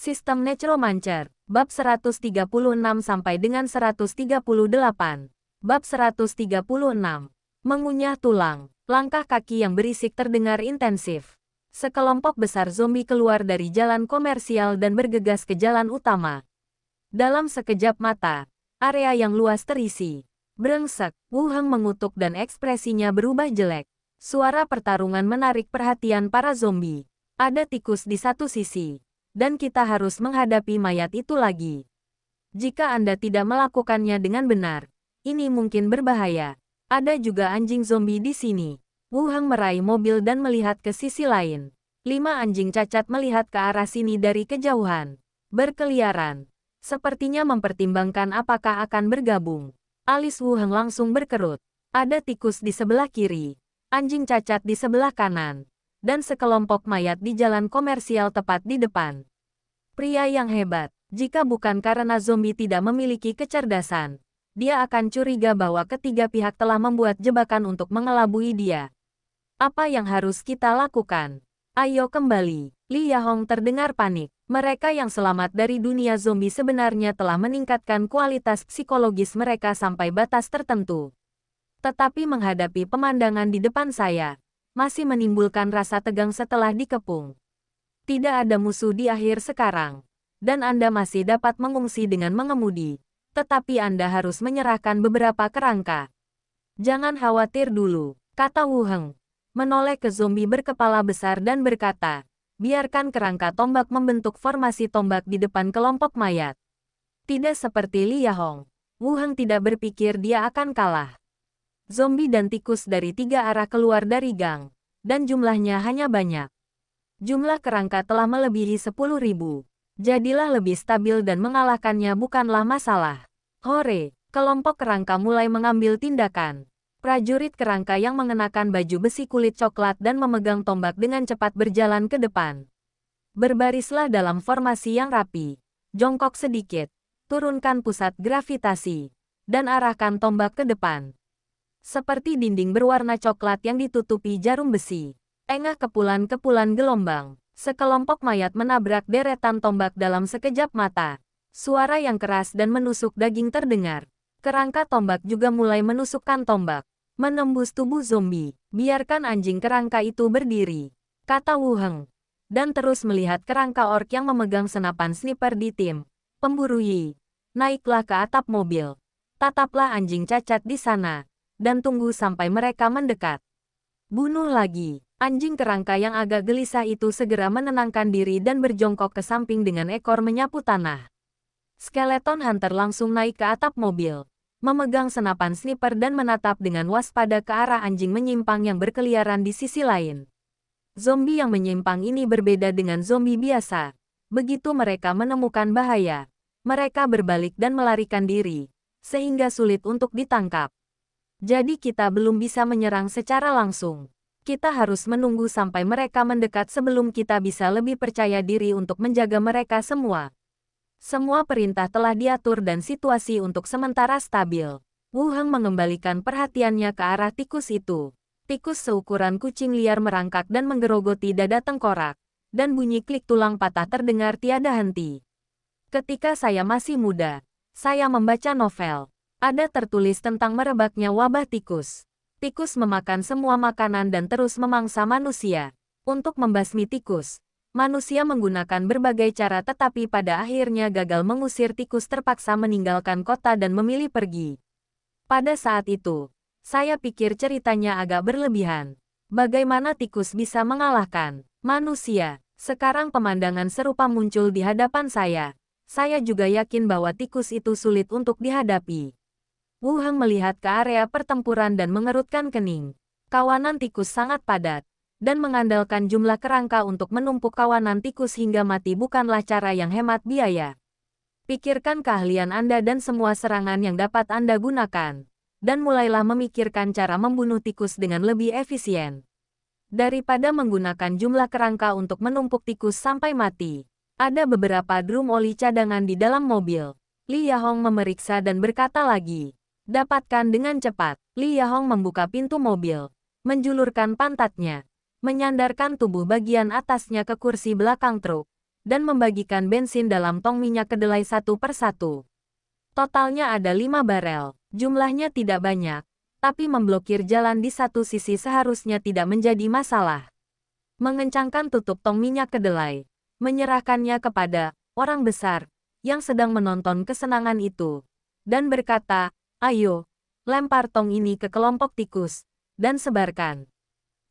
Sistem Necromancer, bab 136 sampai dengan 138. Bab 136. Mengunyah tulang. Langkah kaki yang berisik terdengar intensif. Sekelompok besar zombie keluar dari jalan komersial dan bergegas ke jalan utama. Dalam sekejap mata, area yang luas terisi. Brengsek, Wu Heng mengutuk dan ekspresinya berubah jelek. Suara pertarungan menarik perhatian para zombie. Ada tikus di satu sisi. Dan kita harus menghadapi mayat itu lagi. Jika Anda tidak melakukannya dengan benar, ini mungkin berbahaya. Ada juga anjing zombie di sini. Wu Heng meraih mobil dan melihat ke sisi lain. 5 anjing cacat melihat ke arah sini dari kejauhan. Berkeliaran. Sepertinya mempertimbangkan apakah akan bergabung. Alis Wu Heng langsung berkerut. Ada tikus di sebelah kiri. Anjing cacat di sebelah kanan. Dan sekelompok mayat di jalan komersial tepat di depan. Pria yang hebat, jika bukan karena zombie tidak memiliki kecerdasan, dia akan curiga bahwa ketiga pihak telah membuat jebakan untuk mengelabui dia. Apa yang harus kita lakukan? Ayo kembali. Li Yahong terdengar panik. Mereka yang selamat dari dunia zombie sebenarnya telah meningkatkan kualitas psikologis mereka sampai batas tertentu. Tetapi menghadapi pemandangan di depan saya, masih menimbulkan rasa tegang setelah dikepung. Tidak ada musuh di akhir sekarang, dan Anda masih dapat mengungsi dengan mengemudi, tetapi Anda harus menyerahkan beberapa kerangka. Jangan khawatir dulu, kata Wu Heng, menoleh ke zombie berkepala besar dan berkata, biarkan kerangka tombak membentuk formasi tombak di depan kelompok mayat. Tidak seperti Li Yahong, Wu Heng tidak berpikir dia akan kalah. Zombie dan tikus dari 3 arah keluar dari gang, dan jumlahnya hanya banyak. Jumlah kerangka telah melebihi 10.000. Jadilah lebih stabil dan mengalahkannya bukanlah masalah. Hore, kelompok kerangka mulai mengambil tindakan. Prajurit kerangka yang mengenakan baju besi kulit coklat dan memegang tombak dengan cepat berjalan ke depan. Berbarislah dalam formasi yang rapi. Jongkok sedikit, turunkan pusat gravitasi, dan arahkan tombak ke depan. Seperti dinding berwarna coklat yang ditutupi jarum besi. Engah kepulan-kepulan gelombang. Sekelompok mayat menabrak deretan tombak dalam sekejap mata. Suara yang keras dan menusuk daging terdengar. Kerangka tombak juga mulai menusukkan tombak. Menembus tubuh zombie. Biarkan anjing kerangka itu berdiri, kata Wu Heng. Dan terus melihat kerangka orc yang memegang senapan sniper di tim. Pemburu Yi. Naiklah ke atap mobil. Tataplah anjing cacat di sana. Dan tunggu sampai mereka mendekat. Bunuh lagi. Anjing kerangka yang agak gelisah itu segera menenangkan diri dan berjongkok ke samping dengan ekor menyapu tanah. Skeleton Hunter langsung naik ke atap mobil, memegang senapan sniper dan menatap dengan waspada ke arah anjing menyimpang yang berkeliaran di sisi lain. Zombie yang menyimpang ini berbeda dengan zombie biasa. Begitu mereka menemukan bahaya, mereka berbalik dan melarikan diri, sehingga sulit untuk ditangkap. Jadi kita belum bisa menyerang secara langsung. Kita harus menunggu sampai mereka mendekat sebelum kita bisa lebih percaya diri untuk menjaga mereka semua. Semua perintah telah diatur dan situasi untuk sementara stabil. Wu Heng mengembalikan perhatiannya ke arah tikus itu. Tikus seukuran kucing liar merangkak dan menggerogoti dada tengkorak. Dan bunyi klik tulang patah terdengar tiada henti. Ketika saya masih muda, saya membaca novel. Ada tertulis tentang merebaknya wabah tikus. Tikus memakan semua makanan dan terus memangsa manusia. Untuk membasmi tikus, manusia menggunakan berbagai cara tetapi pada akhirnya gagal mengusir tikus terpaksa meninggalkan kota dan memilih pergi. Pada saat itu, saya pikir ceritanya agak berlebihan. Bagaimana tikus bisa mengalahkan manusia? Sekarang pemandangan serupa muncul di hadapan saya. Saya juga yakin bahwa tikus itu sulit untuk dihadapi. Wu Heng melihat ke area pertempuran dan mengerutkan kening. Kawanan tikus sangat padat, dan mengandalkan jumlah kerangka untuk menumpuk kawanan tikus hingga mati bukanlah cara yang hemat biaya. Pikirkan keahlian Anda dan semua serangan yang dapat Anda gunakan, dan mulailah memikirkan cara membunuh tikus dengan lebih efisien. Daripada menggunakan jumlah kerangka untuk menumpuk tikus sampai mati. Ada beberapa drum oli cadangan di dalam mobil. Li Yahong memeriksa dan berkata lagi. Dapatkan dengan cepat. Li Yahong membuka pintu mobil, menjulurkan pantatnya, menyandarkan tubuh bagian atasnya ke kursi belakang truk, dan membagikan bensin dalam tong minyak kedelai satu per satu. Totalnya ada 5 barel. Jumlahnya tidak banyak, tapi memblokir jalan di satu sisi seharusnya tidak menjadi masalah. Mengencangkan tutup tong minyak kedelai, menyerahkannya kepada orang besar yang sedang menonton kesenangan itu, dan berkata, "Ayo, lempar tong ini ke kelompok tikus, dan sebarkan."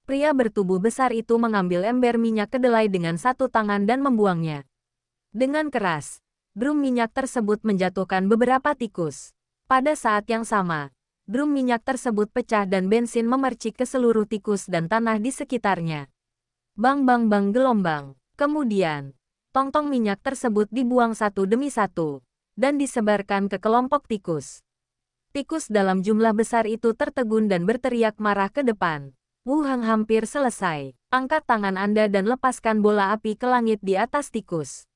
Pria bertubuh besar itu mengambil ember minyak kedelai dengan satu tangan dan membuangnya. Dengan keras, drum minyak tersebut menjatuhkan beberapa tikus. Pada saat yang sama, drum minyak tersebut pecah dan bensin memercik ke seluruh tikus dan tanah di sekitarnya. Bang bang bang gelombang. Kemudian, tong-tong minyak tersebut dibuang satu demi satu, dan disebarkan ke kelompok tikus. Tikus dalam jumlah besar itu tertegun dan berteriak marah ke depan. "Wu Heng hampir selesai. Angkat tangan Anda dan lepaskan bola api ke langit di atas tikus."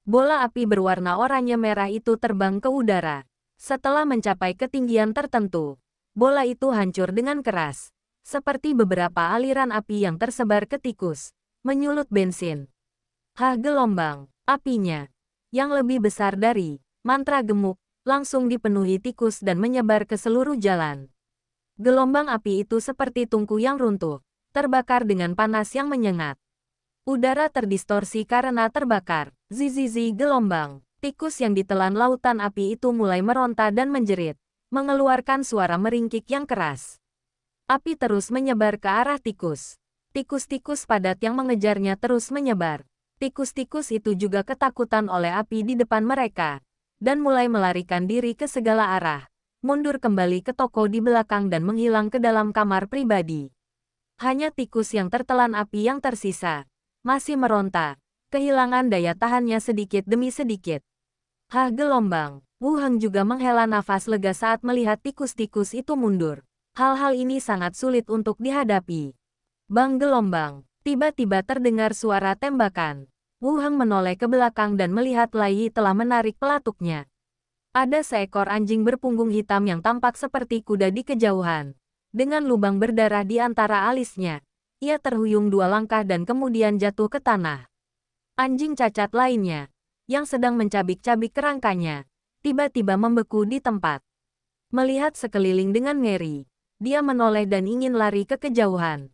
Bola api berwarna oranye merah itu terbang ke udara. Setelah mencapai ketinggian tertentu, bola itu hancur dengan keras, seperti beberapa aliran api yang tersebar ke tikus, menyulut bensin. Gelombang apinya, yang lebih besar dari mantra gemuk, langsung dipenuhi tikus dan menyebar ke seluruh jalan. Gelombang api itu seperti tungku yang runtuh, terbakar dengan panas yang menyengat. Udara terdistorsi karena terbakar. Zizizi gelombang. Tikus yang ditelan lautan api itu mulai meronta dan menjerit, mengeluarkan suara meringkik yang keras. Api terus menyebar ke arah tikus. Tikus-tikus padat yang mengejarnya terus menyebar. Tikus-tikus itu juga ketakutan oleh api di depan mereka, dan mulai melarikan diri ke segala arah, mundur kembali ke toko di belakang dan menghilang ke dalam kamar pribadi. Hanya tikus yang tertelan api yang tersisa, masih meronta, kehilangan daya tahannya sedikit demi sedikit. Gelombang. Wu Heng juga menghela nafas lega saat melihat tikus-tikus itu mundur. Hal-hal ini sangat sulit untuk dihadapi. Bang gelombang. Tiba-tiba terdengar suara tembakan. Wu Heng menoleh ke belakang dan melihat Lai Yi telah menarik pelatuknya. Ada seekor anjing berpunggung hitam yang tampak seperti kuda di kejauhan. Dengan lubang berdarah di antara alisnya, ia terhuyung 2 langkah dan kemudian jatuh ke tanah. Anjing cacat lainnya, yang sedang mencabik-cabik kerangkanya, tiba-tiba membeku di tempat. Melihat sekeliling dengan ngeri, dia menoleh dan ingin lari ke kejauhan.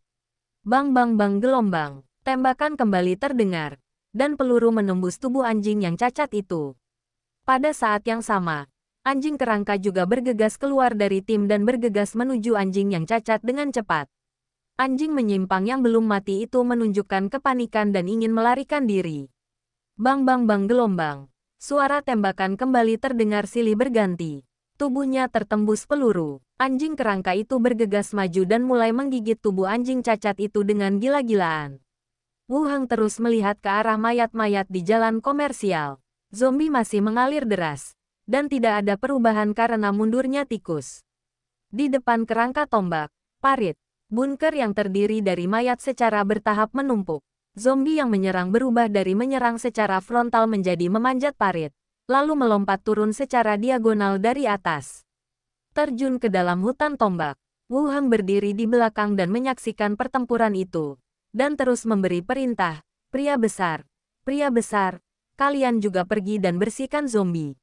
Bang bang bang gelombang, tembakan kembali terdengar, dan peluru menembus tubuh anjing yang cacat itu. Pada saat yang sama, anjing kerangka juga bergegas keluar dari tim dan bergegas menuju anjing yang cacat dengan cepat. Anjing menyimpang yang belum mati itu menunjukkan kepanikan dan ingin melarikan diri. Bang bang bang gelombang. Suara tembakan kembali terdengar silih berganti. Tubuhnya tertembus peluru. Anjing kerangka itu bergegas maju dan mulai menggigit tubuh anjing cacat itu dengan gila-gilaan. Wu Heng terus melihat ke arah mayat-mayat di jalan komersial. Zombie masih mengalir deras, dan tidak ada perubahan karena mundurnya tikus. Di depan kerangka tombak, parit, bunker yang terdiri dari mayat secara bertahap menumpuk. Zombie yang menyerang berubah dari menyerang secara frontal menjadi memanjat parit, lalu melompat turun secara diagonal dari atas. Terjun ke dalam hutan tombak, Wu Heng berdiri di belakang dan menyaksikan pertempuran itu, dan terus memberi perintah, pria besar, kalian juga pergi dan bersihkan zombie."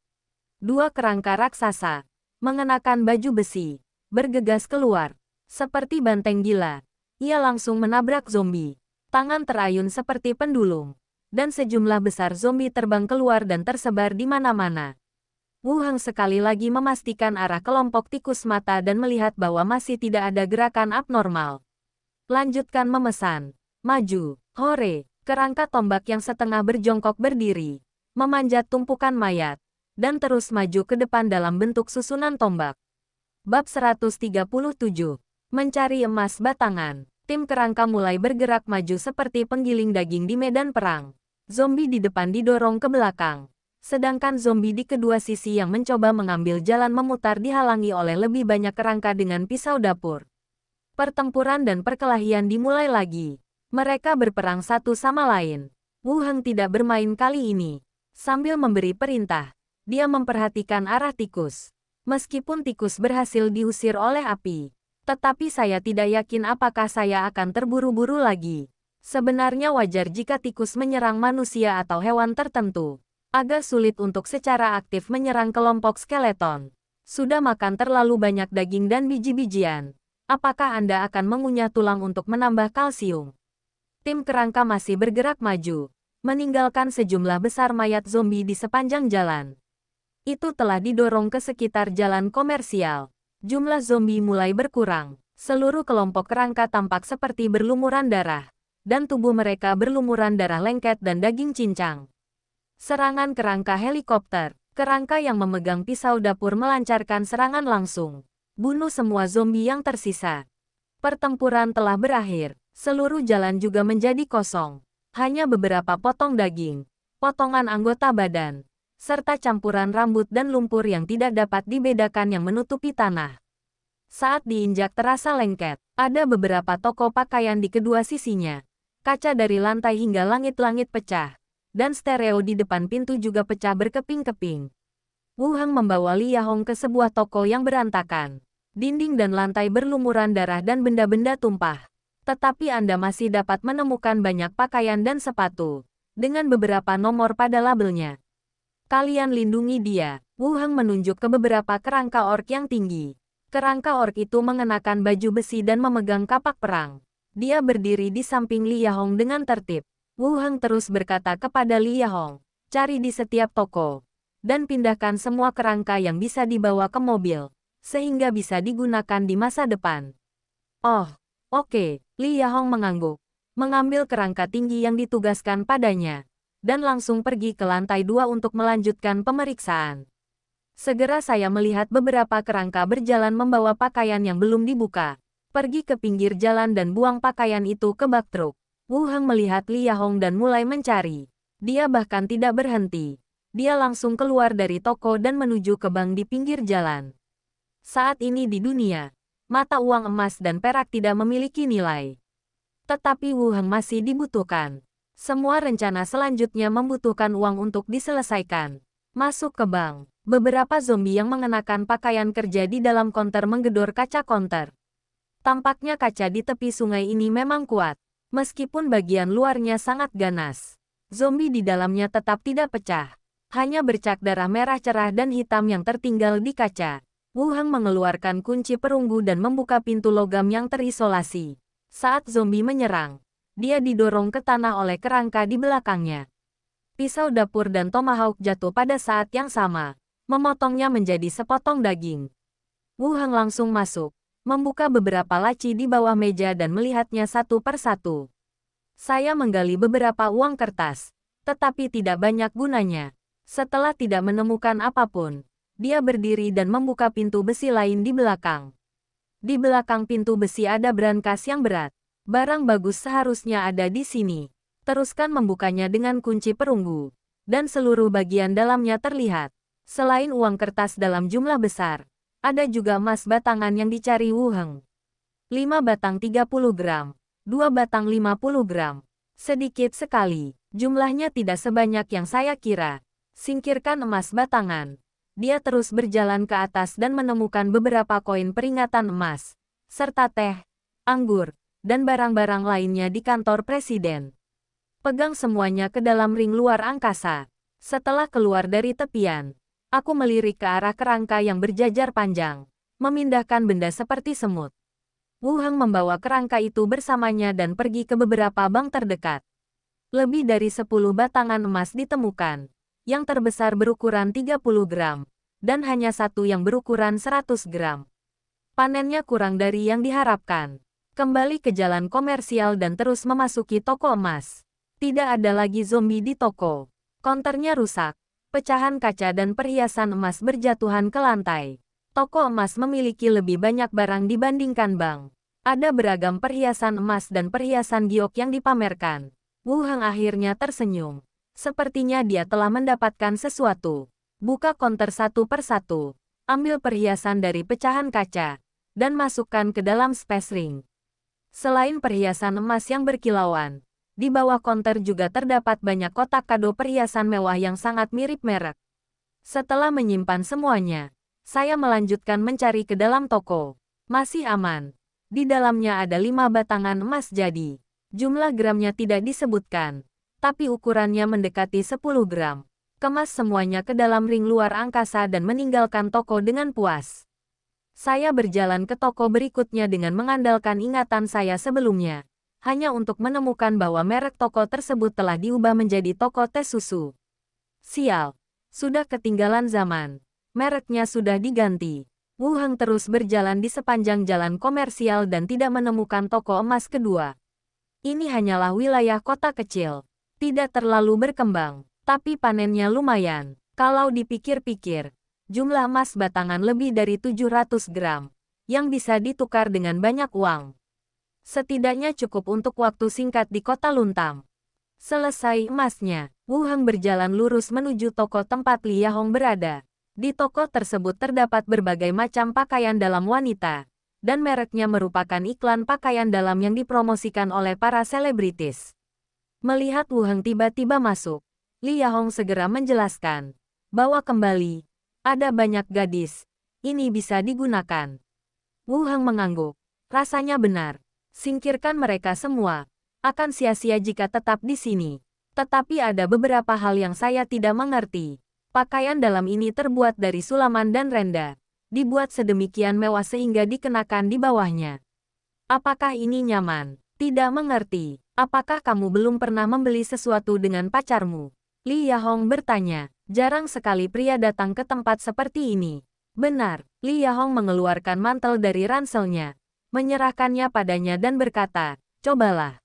2 kerangka raksasa, mengenakan baju besi, bergegas keluar. Seperti banteng gila, ia langsung menabrak zombie. Tangan terayun seperti pendulum, dan sejumlah besar zombie terbang keluar dan tersebar di mana-mana. Wu Heng sekali lagi memastikan arah kelompok tikus mata dan melihat bahwa masih tidak ada gerakan abnormal. Lanjutkan memesan. Maju. Hore. Kerangka tombak yang setengah berjongkok berdiri, memanjat tumpukan mayat, dan terus maju ke depan dalam bentuk susunan tombak. Bab 137. Mencari emas batangan. Tim kerangka mulai bergerak maju seperti penggiling daging di medan perang. Zombie di depan didorong ke belakang, sedangkan zombie di kedua sisi yang mencoba mengambil jalan memutar dihalangi oleh lebih banyak kerangka dengan pisau dapur. Pertempuran dan perkelahian dimulai lagi. Mereka berperang satu sama lain. Wu Heng tidak bermain kali ini. Sambil memberi perintah, dia memperhatikan arah tikus. Meskipun tikus berhasil diusir oleh api, tetapi saya tidak yakin apakah saya akan terburu-buru lagi. Sebenarnya wajar jika tikus menyerang manusia atau hewan tertentu. Agak sulit untuk secara aktif menyerang kelompok skeleton. Sudah makan terlalu banyak daging dan biji-bijian. Apakah Anda akan mengunyah tulang untuk menambah kalsium? Tim kerangka masih bergerak maju, meninggalkan sejumlah besar mayat zombie di sepanjang jalan. Itu telah didorong ke sekitar jalan komersial. Jumlah zombie mulai berkurang. Seluruh kelompok kerangka tampak seperti berlumuran darah, dan tubuh mereka berlumuran darah lengket dan daging cincang. Serangan kerangka helikopter. Kerangka yang memegang pisau dapur melancarkan serangan langsung. Bunuh semua zombie yang tersisa. Pertempuran telah berakhir. Seluruh jalan juga menjadi kosong. Hanya beberapa potong daging, potongan anggota badan, serta campuran rambut dan lumpur yang tidak dapat dibedakan yang menutupi tanah. Saat diinjak terasa lengket, ada beberapa toko pakaian di kedua sisinya. Kaca dari lantai hingga langit-langit pecah, dan stereo di depan pintu juga pecah berkeping-keping. Wu Heng membawa Li Yahong ke sebuah toko yang berantakan. Dinding dan lantai berlumuran darah dan benda-benda tumpah. Tetapi Anda masih dapat menemukan banyak pakaian dan sepatu, dengan beberapa nomor pada labelnya. Kalian lindungi dia. Wu Heng menunjuk ke beberapa kerangka orc yang tinggi. Kerangka orc itu mengenakan baju besi dan memegang kapak perang. Dia berdiri di samping Li Yahong dengan tertib. Wu Heng terus berkata kepada Li Yahong, cari di setiap toko, dan pindahkan semua kerangka yang bisa dibawa ke mobil, sehingga bisa digunakan di masa depan. Oh, oke. Li Yahong mengangguk, mengambil kerangka tinggi yang ditugaskan padanya, dan langsung pergi ke lantai 2 untuk melanjutkan pemeriksaan. Segera saya melihat beberapa kerangka berjalan membawa pakaian yang belum dibuka. Pergi ke pinggir jalan dan buang pakaian itu ke bak truk. Wu Heng melihat Li Yahong dan mulai mencari. Dia bahkan tidak berhenti. Dia langsung keluar dari toko dan menuju ke bank di pinggir jalan. Saat ini di dunia, mata uang emas dan perak tidak memiliki nilai. Tetapi Wu Heng masih dibutuhkan. Semua rencana selanjutnya membutuhkan uang untuk diselesaikan. Masuk ke bank. Beberapa zombie yang mengenakan pakaian kerja di dalam konter menggedor kaca konter. Tampaknya kaca di tepi sungai ini memang kuat, meskipun bagian luarnya sangat ganas. Zombie di dalamnya tetap tidak pecah. Hanya bercak darah merah cerah dan hitam yang tertinggal di kaca. Wu Heng mengeluarkan kunci perunggu dan membuka pintu logam yang terisolasi. Saat zombie menyerang, dia didorong ke tanah oleh kerangka di belakangnya. Pisau dapur dan tomahawk jatuh pada saat yang sama, memotongnya menjadi sepotong daging. Wu Heng langsung masuk, membuka beberapa laci di bawah meja dan melihatnya satu persatu. Saya menggali beberapa uang kertas, tetapi tidak banyak gunanya. Setelah tidak menemukan apapun, dia berdiri dan membuka pintu besi lain di belakang. Di belakang pintu besi ada brankas yang berat. Barang bagus seharusnya ada di sini. Teruskan membukanya dengan kunci perunggu, dan seluruh bagian dalamnya terlihat. Selain uang kertas dalam jumlah besar, ada juga emas batangan yang dicari Wu Heng. 5 batang 30 gram, 2 batang 50 gram. Sedikit sekali, jumlahnya tidak sebanyak yang saya kira. Singkirkan emas batangan. Dia terus berjalan ke atas dan menemukan beberapa koin peringatan emas, serta teh, anggur, dan barang-barang lainnya di kantor presiden. Pegang semuanya ke dalam ring luar angkasa. Setelah keluar dari tepian, aku melirik ke arah kerangka yang berjajar panjang, memindahkan benda seperti semut. Wu Heng membawa kerangka itu bersamanya dan pergi ke beberapa bank terdekat. Lebih dari 10 batangan emas ditemukan, yang terbesar berukuran 30 gram, dan hanya satu yang berukuran 100 gram. Panennya kurang dari yang diharapkan. Kembali ke jalan komersial dan terus memasuki toko emas. Tidak ada lagi zombie di toko. Konternya rusak. Pecahan kaca dan perhiasan emas berjatuhan ke lantai. Toko emas memiliki lebih banyak barang dibandingkan bank. Ada beragam perhiasan emas dan perhiasan giok yang dipamerkan. Wu Heng akhirnya tersenyum. Sepertinya dia telah mendapatkan sesuatu. Buka konter satu persatu. Ambil perhiasan dari pecahan kaca, dan masukkan ke dalam space ring. Selain perhiasan emas yang berkilauan, di bawah konter juga terdapat banyak kotak kado perhiasan mewah yang sangat mirip merek. Setelah menyimpan semuanya, saya melanjutkan mencari ke dalam toko. Masih aman. Di dalamnya ada 5 batangan emas jadi. Jumlah gramnya tidak disebutkan, tapi ukurannya mendekati 10 gram. Kemas semuanya ke dalam ring luar angkasa dan meninggalkan toko dengan puas. Saya berjalan ke toko berikutnya dengan mengandalkan ingatan saya sebelumnya, hanya untuk menemukan bahwa merek toko tersebut telah diubah menjadi toko teh susu. Sial, sudah ketinggalan zaman. Mereknya sudah diganti. Wu Heng terus berjalan di sepanjang jalan komersial dan tidak menemukan toko emas kedua. Ini hanyalah wilayah kota kecil, tidak terlalu berkembang. Tapi panennya lumayan. Kalau dipikir-pikir, jumlah emas batangan lebih dari 700 gram, yang bisa ditukar dengan banyak uang. Setidaknya cukup untuk waktu singkat di kota Luntam. Selesai emasnya, Wu Heng berjalan lurus menuju toko tempat Li Yahong berada. Di toko tersebut terdapat berbagai macam pakaian dalam wanita, dan mereknya merupakan iklan pakaian dalam yang dipromosikan oleh para selebritis. Melihat Wu Heng tiba-tiba masuk, Li Yahong segera menjelaskan bahwa kembali ada banyak gadis, ini bisa digunakan. Wu Heng mengangguk. Rasanya benar. Singkirkan mereka semua. Akan sia-sia jika tetap di sini. Tetapi ada beberapa hal yang saya tidak mengerti. Pakaian dalam ini terbuat dari sulaman dan renda. Dibuat sedemikian mewah sehingga dikenakan di bawahnya. Apakah ini nyaman? Tidak mengerti. Apakah kamu belum pernah membeli sesuatu dengan pacarmu? Li Yahong bertanya. Jarang sekali pria datang ke tempat seperti ini. Benar. Li Yahong mengeluarkan mantel dari ranselnya, menyerahkannya padanya dan berkata, cobalah.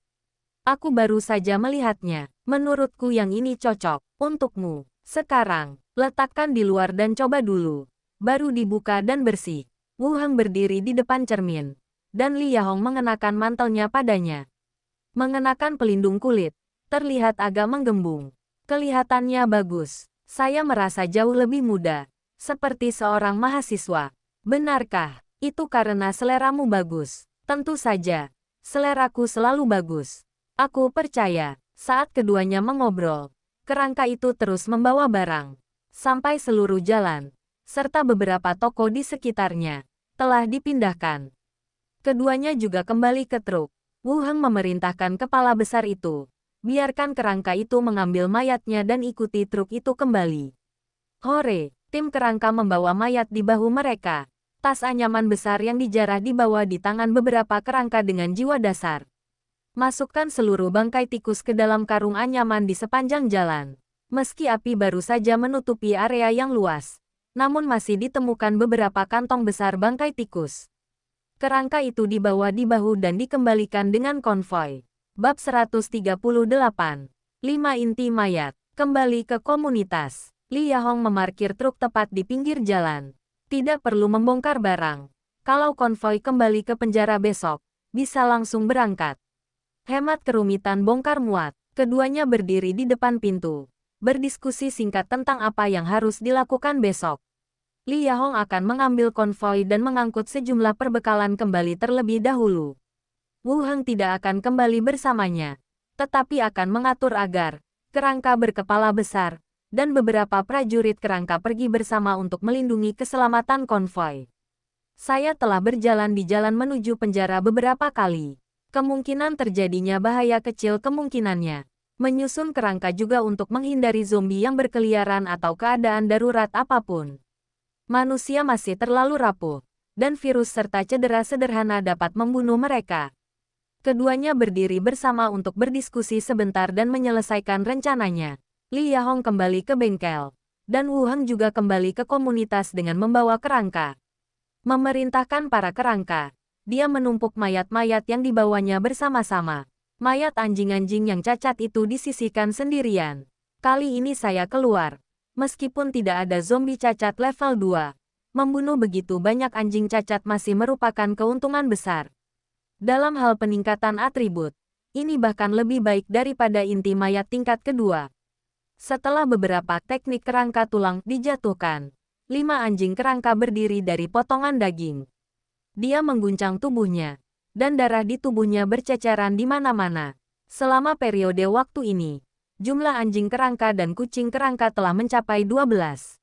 Aku baru saja melihatnya. Menurutku yang ini cocok untukmu. Sekarang, letakkan di luar dan coba dulu. Baru dibuka dan bersih. Wu Heng berdiri di depan cermin, dan Li Yahong mengenakan mantelnya padanya. Mengenakan pelindung kulit, terlihat agak menggembung. Kelihatannya bagus. Saya merasa jauh lebih muda, seperti seorang mahasiswa. Benarkah? Itu karena seleramu bagus. Tentu saja, seleraku selalu bagus. Aku percaya. Saat keduanya mengobrol, kerangka itu terus membawa barang sampai seluruh jalan, serta beberapa toko di sekitarnya telah dipindahkan. Keduanya juga kembali ke truk. Wu Heng memerintahkan kepala besar itu, biarkan kerangka itu mengambil mayatnya dan ikuti truk itu kembali. Hore, tim kerangka membawa mayat di bahu mereka. Tas anyaman besar yang dijarah dibawa di tangan beberapa kerangka dengan jiwa dasar. Masukkan seluruh bangkai tikus ke dalam karung anyaman di sepanjang jalan. Meski api baru saja menutupi area yang luas, namun masih ditemukan beberapa kantong besar bangkai tikus. Kerangka itu dibawa di bahu dan dikembalikan dengan konvoi. Bab 138. 5 inti mayat. Kembali ke komunitas. Li Yahong memarkir truk tepat di pinggir jalan. Tidak perlu membongkar barang. Kalau konvoi kembali ke penjara besok, bisa langsung berangkat. Hemat kerumitan bongkar muat. Keduanya berdiri di depan pintu, berdiskusi singkat tentang apa yang harus dilakukan besok. Li Yahong akan mengambil konvoi dan mengangkut sejumlah perbekalan kembali terlebih dahulu. Wu Heng tidak akan kembali bersamanya, tetapi akan mengatur agar kerangka berkepala besar dan beberapa prajurit kerangka pergi bersama untuk melindungi keselamatan konvoi. Saya telah berjalan di jalan menuju penjara beberapa kali. Kemungkinan terjadinya bahaya kecil kemungkinannya. Menyusun kerangka juga untuk menghindari zombie yang berkeliaran atau keadaan darurat apapun. Manusia masih terlalu rapuh, dan virus serta cedera sederhana dapat membunuh mereka. Keduanya berdiri bersama untuk berdiskusi sebentar dan menyelesaikan rencananya. Li Yahong kembali ke bengkel, dan Wu Heng juga kembali ke komunitas dengan membawa kerangka. Memerintahkan para kerangka, dia menumpuk mayat-mayat yang dibawanya bersama-sama. Mayat anjing-anjing yang cacat itu disisihkan sendirian. Kali ini saya keluar. Meskipun tidak ada zombie cacat level 2, membunuh begitu banyak anjing cacat masih merupakan keuntungan besar. Dalam hal peningkatan atribut, ini bahkan lebih baik daripada inti mayat tingkat kedua. Setelah beberapa teknik kerangka tulang dijatuhkan, 5 anjing kerangka berdiri dari potongan daging. Dia mengguncang tubuhnya, dan darah di tubuhnya berceceran di mana-mana. Selama periode waktu ini, jumlah anjing kerangka dan kucing kerangka telah mencapai 12.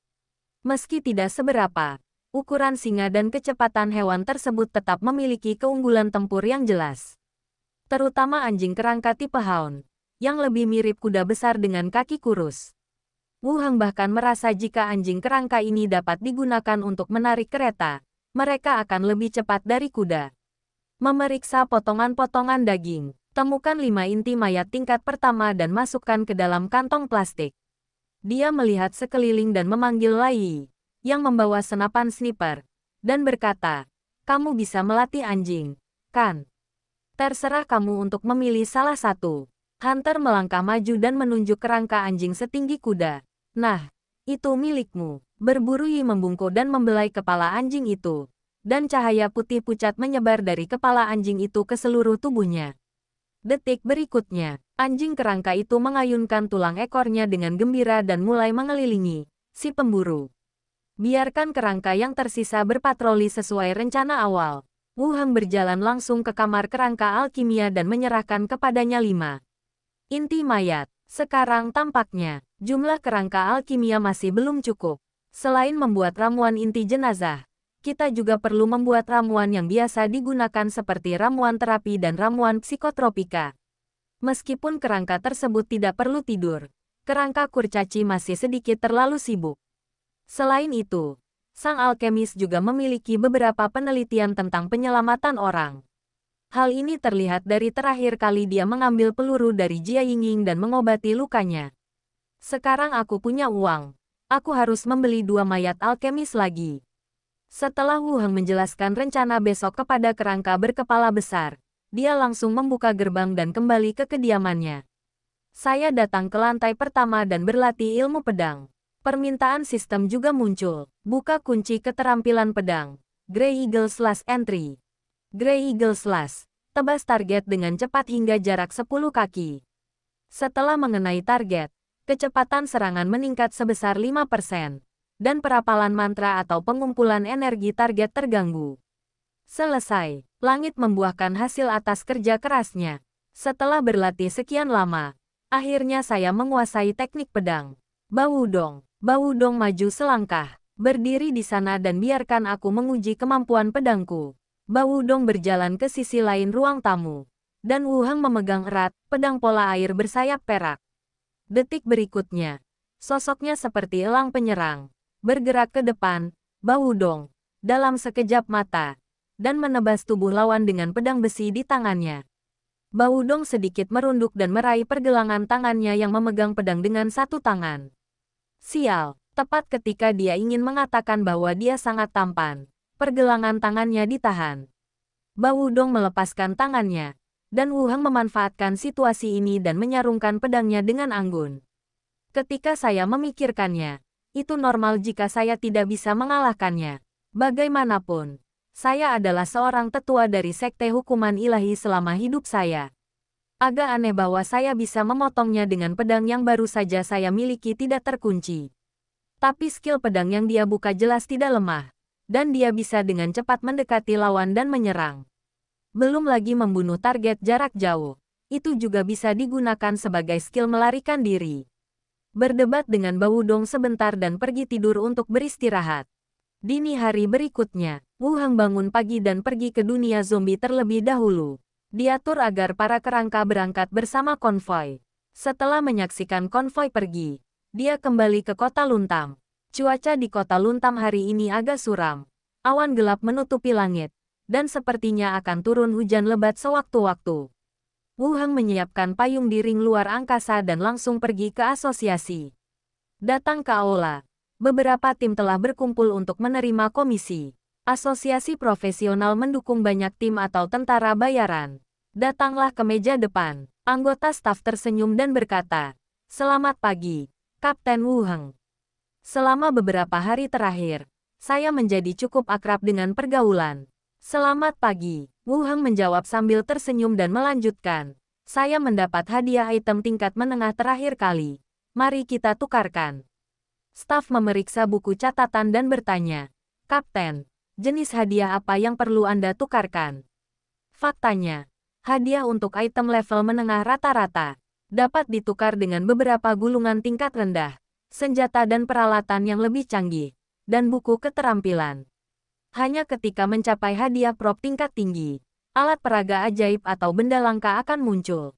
Meski tidak seberapa, ukuran singa dan kecepatan hewan tersebut tetap memiliki keunggulan tempur yang jelas. terutama anjing kerangka tipe Hound, yang lebih mirip kuda besar dengan kaki kurus. Wu Heng bahkan merasa jika anjing kerangka ini dapat digunakan untuk menarik kereta, mereka akan lebih cepat dari kuda. Memeriksa potongan-potongan daging, temukan 5 inti mayat tingkat pertama dan masukkan ke dalam kantong plastik. Dia melihat sekeliling dan memanggil Lai Yi, yang membawa senapan sniper, dan berkata, "Kamu bisa melatih anjing, kan? Terserah kamu untuk memilih salah satu." Hunter melangkah maju dan menunjuk kerangka anjing setinggi kuda. "Nah, itu milikmu." Berburu Yi membungkuk dan membelai kepala anjing itu, dan cahaya putih pucat menyebar dari kepala anjing itu ke seluruh tubuhnya. Detik berikutnya, anjing kerangka itu mengayunkan tulang ekornya dengan gembira dan mulai mengelilingi si pemburu. Biarkan kerangka yang tersisa berpatroli sesuai rencana awal. Wu Heng berjalan langsung ke kamar kerangka alkimia dan menyerahkan kepadanya 5 inti mayat. Sekarang tampaknya, jumlah kerangka alkimia masih belum cukup. Selain membuat ramuan inti jenazah, kita juga perlu membuat ramuan yang biasa digunakan seperti ramuan terapi dan ramuan psikotropika. Meskipun kerangka tersebut tidak perlu tidur, kerangka kurcaci masih sedikit terlalu sibuk. Selain itu, sang alkemis juga memiliki beberapa penelitian tentang penyelamatan orang. Hal ini terlihat dari terakhir kali dia mengambil peluru dari Jia Yingying dan mengobati lukanya. Sekarang aku punya uang. Aku harus membeli 2 mayat alkemis lagi. Setelah Wu Heng menjelaskan rencana besok kepada kerangka berkepala besar, dia langsung membuka gerbang dan kembali ke kediamannya. "Saya datang ke lantai pertama dan berlatih ilmu pedang." Permintaan sistem juga muncul. Buka kunci keterampilan pedang. Grey Eagle Slash Entry. Grey Eagle Slash. Tebas target dengan cepat hingga jarak 10 kaki. Setelah mengenai target, kecepatan serangan meningkat sebesar 5%, dan perapalan mantra atau pengumpulan energi target terganggu. Selesai. Langit membuahkan hasil atas kerja kerasnya. Setelah berlatih sekian lama, akhirnya saya menguasai teknik pedang. Bau Dong. Bau Dong maju selangkah, berdiri di sana dan biarkan aku menguji kemampuan pedangku. Bau Dong berjalan ke sisi lain ruang tamu, dan Wu Heng memegang erat pedang pola air bersayap perak. Detik berikutnya, sosoknya seperti elang penyerang, bergerak ke depan, Bau Dong, dalam sekejap mata, dan menebas tubuh lawan dengan pedang besi di tangannya. Bau Dong sedikit merunduk dan meraih pergelangan tangannya yang memegang pedang dengan satu tangan. Sial, tepat ketika dia ingin mengatakan bahwa dia sangat tampan, pergelangan tangannya ditahan. Bau Dong melepaskan tangannya, dan Wu Heng memanfaatkan situasi ini dan menyarungkan pedangnya dengan anggun. Ketika saya memikirkannya, itu normal jika saya tidak bisa mengalahkannya. Bagaimanapun, saya adalah seorang tetua dari Sekte Hukuman Ilahi selama hidup saya. Agak aneh bahwa saya bisa memotongnya dengan pedang yang baru saja saya miliki tidak terkunci. Tapi skill pedang yang dia buka jelas tidak lemah, dan dia bisa dengan cepat mendekati lawan dan menyerang. Belum lagi membunuh target jarak jauh. Itu juga bisa digunakan sebagai skill melarikan diri. Berdebat dengan Bau Dong sebentar dan pergi tidur untuk beristirahat. Dini hari berikutnya, Wu Heng bangun pagi dan pergi ke dunia zombie terlebih dahulu. Diatur agar para kerangka berangkat bersama konvoi. Setelah menyaksikan konvoi pergi, dia kembali ke kota Luntam. Cuaca di kota Luntam hari ini agak suram. Awan gelap menutupi langit, dan sepertinya akan turun hujan lebat sewaktu-waktu. Wu Heng menyiapkan payung di ring luar angkasa dan langsung pergi ke asosiasi. Datang ke aula. Beberapa tim telah berkumpul untuk menerima komisi. Asosiasi profesional mendukung banyak tim atau tentara bayaran. Datanglah ke meja depan. Anggota staf tersenyum dan berkata, "Selamat pagi, Kapten Wu Heng. Selama beberapa hari terakhir, saya menjadi cukup akrab dengan pergaulan." "Selamat pagi," Wu Heng menjawab sambil tersenyum dan melanjutkan. "Saya mendapat hadiah item tingkat menengah terakhir kali. Mari kita tukarkan." Staf memeriksa buku catatan dan bertanya, "Kapten, jenis hadiah apa yang perlu Anda tukarkan?" Faktanya, hadiah untuk item level menengah rata-rata dapat ditukar dengan beberapa gulungan tingkat rendah, senjata dan peralatan yang lebih canggih, dan buku keterampilan. Hanya ketika mencapai hadiah prop tingkat tinggi, alat peraga ajaib atau benda langka akan muncul.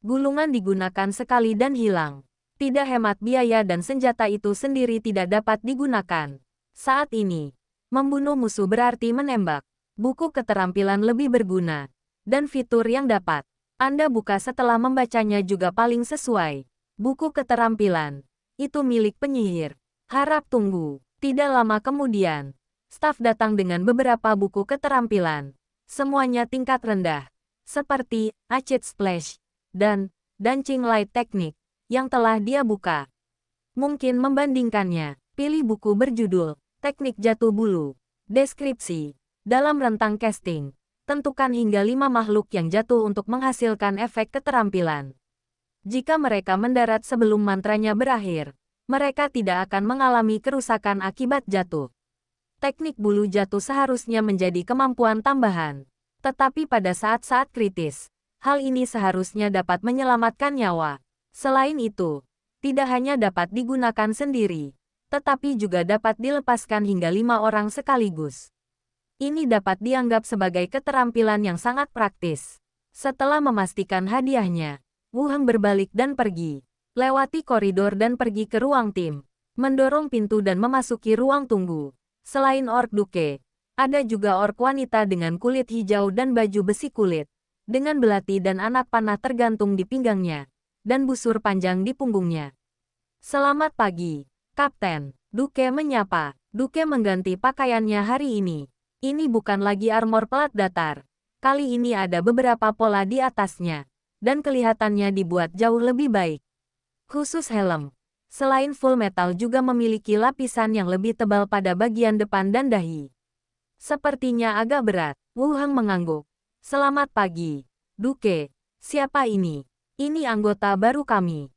Gulungan digunakan sekali dan hilang. Tidak hemat biaya dan senjata itu sendiri tidak dapat digunakan. Saat ini, membunuh musuh berarti menembak. Buku keterampilan lebih berguna. Dan fitur yang dapat Anda buka setelah membacanya juga paling sesuai. Buku keterampilan. Itu milik penyihir. Harap tunggu. Tidak lama kemudian, staf datang dengan beberapa buku keterampilan. Semuanya tingkat rendah. Seperti Acid Splash dan Dancing Light Technique yang telah dia buka. Mungkin membandingkannya, pilih buku berjudul Teknik Jatuh Bulu. Deskripsi. Dalam rentang casting, tentukan hingga 5 makhluk yang jatuh untuk menghasilkan efek keterampilan. Jika mereka mendarat sebelum mantranya berakhir, mereka tidak akan mengalami kerusakan akibat jatuh. Teknik bulu jatuh seharusnya menjadi kemampuan tambahan. Tetapi pada saat-saat kritis, hal ini seharusnya dapat menyelamatkan nyawa. Selain itu, tidak hanya dapat digunakan sendiri, tetapi juga dapat dilepaskan hingga 5 orang sekaligus. Ini dapat dianggap sebagai keterampilan yang sangat praktis. Setelah memastikan hadiahnya, Wu Heng berbalik dan pergi. Lewati koridor dan pergi ke ruang tim. Mendorong pintu dan memasuki ruang tunggu. Selain orc Duke, ada juga orc wanita dengan kulit hijau dan baju besi kulit. Dengan belati dan anak panah tergantung di pinggangnya. Dan busur panjang di punggungnya. Selamat pagi, Kapten. Duke menyapa. Duke mengganti pakaiannya hari ini. Ini bukan lagi armor pelat datar. Kali ini ada beberapa pola di atasnya. Dan kelihatannya dibuat jauh lebih baik. Khusus helm. Selain full metal juga memiliki lapisan yang lebih tebal pada bagian depan dan dahi. Sepertinya agak berat. Wu Heng mengangguk. Selamat pagi, Duke. Siapa ini? Ini anggota baru kami.